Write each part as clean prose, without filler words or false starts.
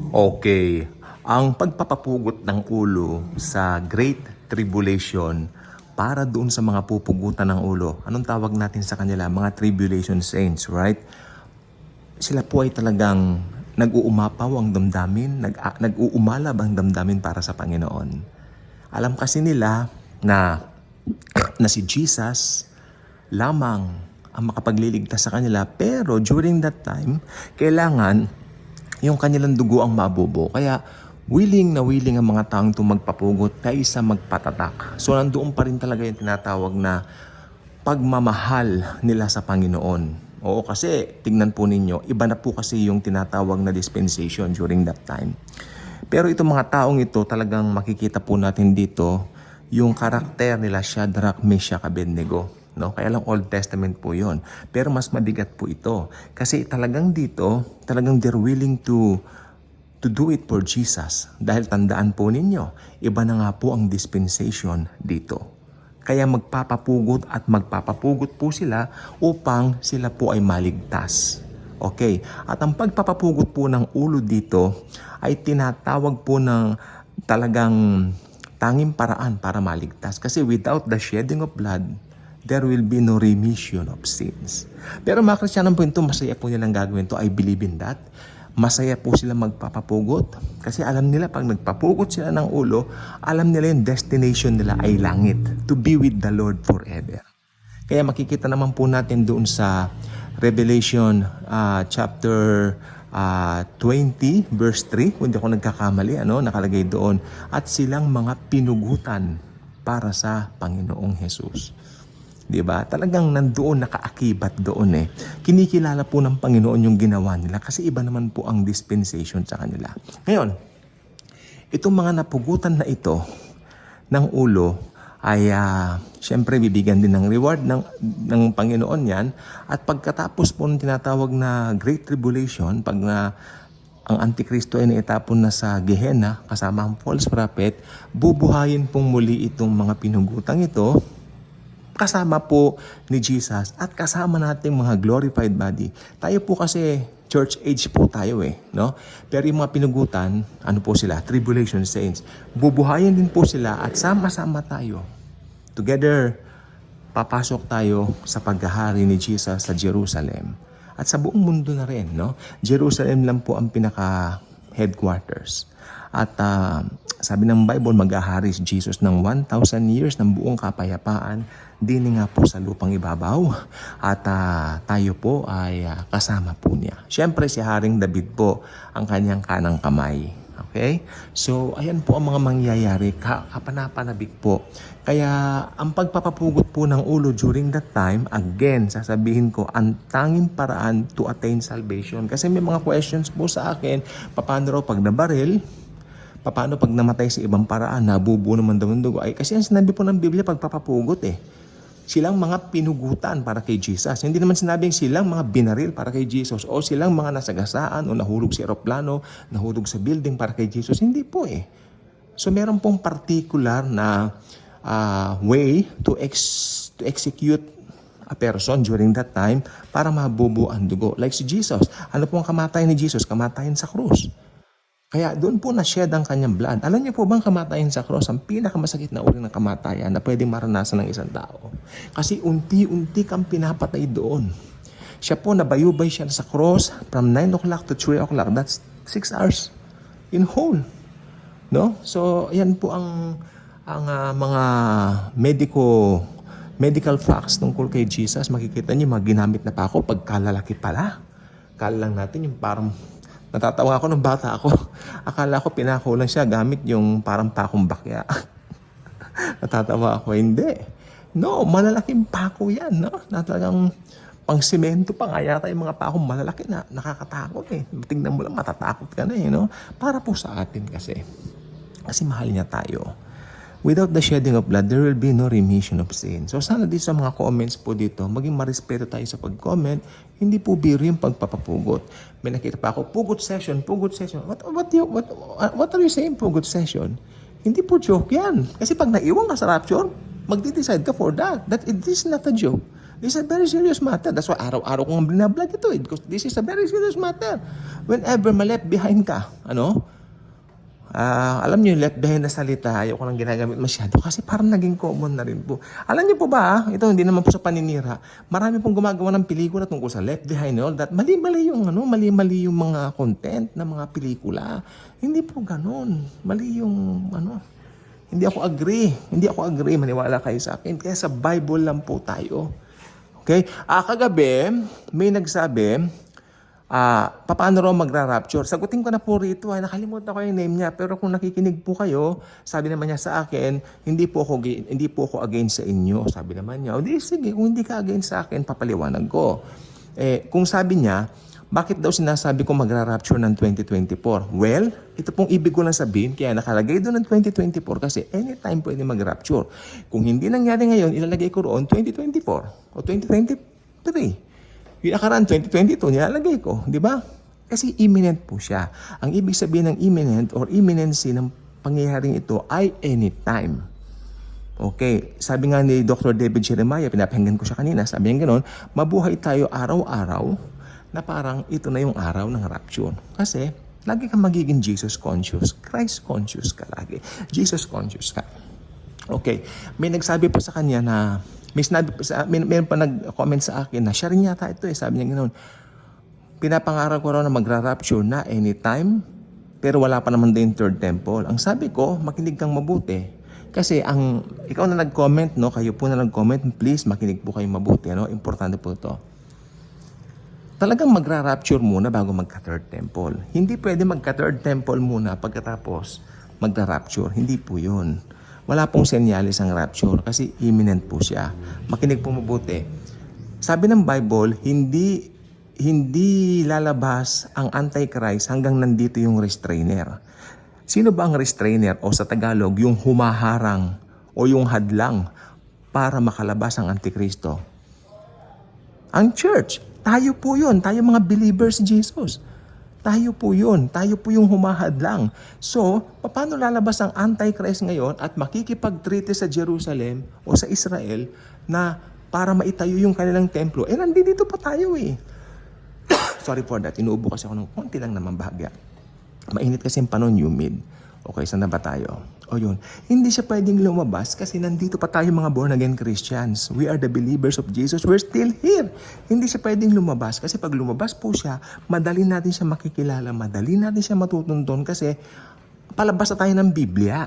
Okay, ang pagpapapugot ng ulo sa Great Tribulation para doon sa mga pupugutan ng ulo. Anong tawag natin sa kanila? Mga tribulation saints, right? Sila po ay talagang nag-uumapaw ang damdamin, nag-uumalab ang damdamin para sa Panginoon. Alam kasi nila na si Jesus lamang ang makapagliligtas sa kanila, pero during that time, kailangan yung kanilang dugo ang mabubo. Kaya willing na willing ang mga taong itong magpapugot kaysa magpatatak. So nandoon pa rin talaga yung tinatawag na pagmamahal nila sa Panginoon. Oo, kasi tignan po ninyo, iba na po kasi yung tinatawag na dispensation during that time. Pero itong mga taong ito, talagang makikita po natin dito yung karakter nila Shadrach, Meshach, Abednego. No? Kaya lang Old Testament po yon. Pero mas mabigat po ito. Kasi talagang dito, talagang they're willing to do it for Jesus. Dahil tandaan po ninyo, iba na nga po ang dispensation dito. Kaya magpapapugot at magpapapugot po sila upang sila po ay maligtas. Okay. At ang pagpapapugot po ng ulo dito ay tinatawag po ng talagang tanging paraan para maligtas. Kasi without the shedding of blood, there will be no remission of sins. Pero mga Kristiyano po ito, masaya po nilang gagawin ito. I believe in that. Masaya po sila magpapapugot. Kasi alam nila, pag nagpapugot sila ng ulo, alam nila yung destination nila ay langit. To be with the Lord forever. Kaya makikita naman po natin doon sa Revelation chapter 20 verse 3, kung di ako nagkakamali, nakalagay doon. At silang mga pinugutan para sa Panginoong Jesus. Diba? Talagang nandoon, nakaakibat doon eh. Kinikilala po ng Panginoon yung ginawa nila kasi iba naman po ang dispensation sa kanila. Ngayon, itong mga napugutan na ito ng ulo ay syempre bibigyan din ng reward ng Panginoon yan. At pagkatapos po ng tinatawag na Great Tribulation, pag ang Antikristo ay naitapon na sa Gehenna kasama ang false prophet, bubuhayin pong muli itong mga pinugutang ito kasama po ni Jesus at kasama nating mga glorified body. Tayo po kasi church age po tayo no? Pero yung mga pinugutan, ano po sila? Tribulation saints. Bubuhayin din po sila at sama-sama tayo. Together, papasok tayo sa paghahari ni Jesus sa Jerusalem. At sa buong mundo na rin, no? Jerusalem lang po ang pinaka-headquarters. At sabi ng Bible, maghahari si Jesus ng 1,000 years ng buong kapayapaan. Dini nga po sa lupang ibabaw. At tayo po ay kasama po niya. Siyempre si Haring David po ang kanyang kanang kamay. Okay? So, ayan po ang mga mangyayari. Kapanapanabik po. Kaya, ang pagpapapugot po ng ulo during that time, again, sasabihin ko, ang tanging paraan to attain salvation. Kasi may mga questions po sa akin, paano raw pag nabaril, paano pag namatay sa ibang paraan, nabubuo naman daw ng dugo. Ay, kasi ang sinabi po ng Biblia, pagpapapugot silang mga pinugutan para kay Jesus. Hindi naman sinabing silang mga binaril para kay Jesus o silang mga nasagasaan o nahulog sa eroplano, nahulog sa building para kay Jesus. Hindi po So meron pong particular na way to execute a person during that time para mabubuo ang dugo. Like si Jesus. Ano po ang kamatayan ni Jesus? Kamatayan sa krus. Kaya doon po na-shed ang kanyang blood. Alam niyo po bang kamatayan sa cross, ang pinakamasakit na uri ng kamatayan na pwedeng maranasan ng isang tao? Kasi unti-unti kang pinapatay doon. Siya po, nabayubay siya sa cross from 9 o'clock to 3 o'clock. That's 6 hours in whole. No? So, yan po ang mga medical facts tungkol kay Jesus. Makikita niyo, mga ginamit na pa ako pagkalalaki pala. Kala lang natin yung parang natatawa ako ng bata ako. Akala ko pinako lang siya gamit yung parang pakong bakya. Natatawa ako, hindi. No, malalaking pako yan, no? Na talagang pang simento pa nga yata yung mga pakong malalaki na nakakatakot Tingnan mo lang, matatakot ka na no? Para po sa atin kasi. Kasi mahal niya tayo. Without the shedding of blood, there will be no remission of sin. So sana dito sa mga comments po dito, maging marespeto tayo sa pag-comment. Hindi po biro yung pagpapapugot. May nakita pa ako, pugot session. What are you saying, pugot session? Hindi po joke yan. Kasi pag naiwan ka sa rapture, magde-decide ka for that. That it is not a joke. It's a very serious matter. That's why araw-araw kong binablog ito because this is a very serious matter. Whenever ma-left behind ka, alam niyo yung left behind na salita, ayaw ko nang ginagamit masyado kasi parang naging common na rin po. Alam niyo po ba, ito hindi naman po sa paninira, marami pong gumagawa ng pelikula tungkol sa left behind and all that. Mali-mali yung mga content ng mga pelikula. Hindi po ganun. Mali yung Hindi ako agree. Maniwala kayo sa akin. Kaya sa Bible lang po tayo. Okay? Kagabi, may nagsabi, paano raw magra-rapture? Sagutin ko na po rito. Nakalimutan ko yung name niya. Pero kung nakikinig po kayo, sabi naman niya sa akin, hindi po ako against sa inyo. Sabi naman niya, sige, kung hindi ka against sa akin, papaliwanag ko. Kung sabi niya, bakit daw sinasabi ko magra-rapture ng 2024? Well, ito pong ibig ko lang sabihin, kaya nakalagay doon ng 2024 kasi anytime pwede mag-rapture. Kung hindi nangyari ngayon, ilalagay ko roon 2024 o 2023. Yung nakaraan 2022, nilalagay ko, di ba? Kasi imminent po siya. Ang ibig sabihin ng imminent or imminency ng pangyayaring ito ay anytime. Okay, sabi nga ni Dr. David Jeremiah, pinapahinggan ko siya kanina, sabi niya gano'n, mabuhay tayo araw-araw na parang ito na yung araw ng rapture. Kasi lagi kang magiging Jesus conscious, Christ conscious ka lagi. Jesus conscious ka. Okay, may nagsabi pa sa kanya na mayroon pa nag-comment sa akin na siya rin yata ito sabi niya ganoon. Pinapangarap ko raw na magra-rapture na anytime pero wala pa naman din third temple. Ang sabi ko, makinig kang mabuti. Kasi ikaw na nag-comment, kayo po na nag-comment, please makinig po kayo mabuti. Importante po ito. Talagang magra-rapture muna bago magka-third temple. Hindi pwede magka-third temple muna pagkatapos magra-rapture. Hindi po yun. Wala pong senyalis ang rapture kasi imminent po siya. Makinig po mabuti. Sabi ng Bible, hindi lalabas ang Antichrist hanggang nandito yung restrainer. Sino ba ang restrainer o sa Tagalog, yung humaharang o yung hadlang para makalabas ang Antikristo? Ang church. Tayo po yun. Tayo mga believers ni Jesus. Tayo po yun. Tayo po yung humahadlang. So, paano lalabas ang Antichrist ngayon at makikipag-treaty sa Jerusalem o sa Israel na para maitayo yung kanilang templo? Nandito pa tayo Sorry for that. Inuubo kasi ako ng konti lang naman bahagya. Mainit kasi yung panahon, humid. Okay, saan na ba tayo? Yun. Hindi siya pwedeng lumabas kasi nandito pa tayo mga born-again Christians. We are the believers of Jesus. We're still here. Hindi siya pwedeng lumabas kasi pag lumabas po siya, madali natin siya makikilala, madali natin siya matutunton kasi palabas na tayo ng Biblia.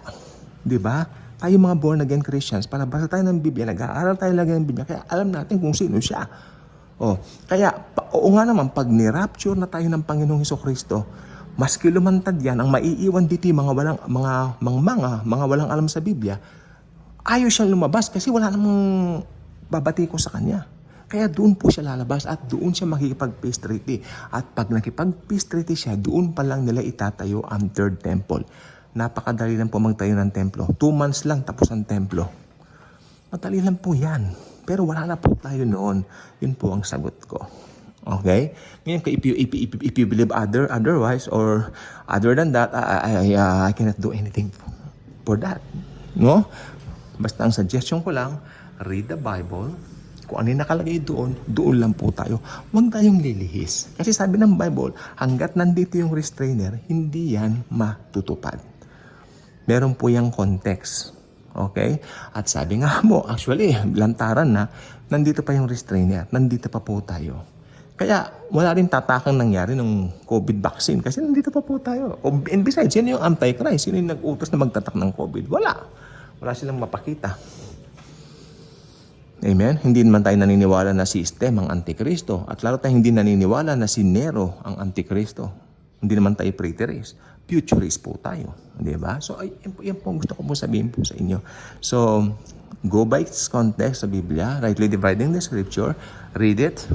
Diba? Tayo mga born-again Christians, palabas na tayo ng Biblia, nag-aaral tayo lagi ng Biblia, kaya alam natin kung sino siya. Kaya, oo nga naman, pag ni-rapture na tayo ng Panginoong Hesukristo, maski lumantad yan, ang maiiwan dito yung mga walang alam sa Biblia, ayaw siyang lumabas kasi wala namang babati ko sa kanya. Kaya doon po siya lalabas at doon siya makikipag-peace treaty. At pag nakipag-peace treaty siya, doon pa lang nila itatayo ang third temple. Napakadali lang po magtayo ng templo. 2 months lang tapos ang templo. Madali lang po yan. Pero wala na po tayo noon. Yun po ang sagot ko. Okay? Ngayon, if you believe otherwise or other than that, I cannot do anything for that. No? Basta ang suggestion ko lang, read the Bible. Kung ano yung nakalagay doon, doon lang po tayo. Huwag tayong lilihis. Kasi sabi ng Bible, hanggat nandito yung restrainer, hindi yan matutupad. Meron po yung context. Okay? At sabi nga mo, actually, lantaran na, nandito pa yung restrainer. Nandito pa po tayo. Kaya wala rin tatakang nangyari ng COVID vaccine kasi nandito pa po tayo. And besides, sino yung Antichrist? Sino yung nag-utos na magtatak ng COVID? Wala. Wala silang mapakita. Amen? Hindi naman tayo naniniwala na system ang Antikristo. At lalo tayo hindi naniniwala na si Nero ang Antikristo. Hindi naman tayo preterist. Futurist po tayo. Di ba? So, yan po gusto ko po sabihin po sa inyo. So, go by its context sa Biblia, rightly dividing the scripture, read it,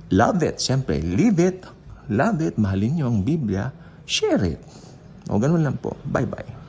love it, siyempre, live it, love it, mahalin nyo ang Biblia, share it. O, ganun lang po. Bye-bye.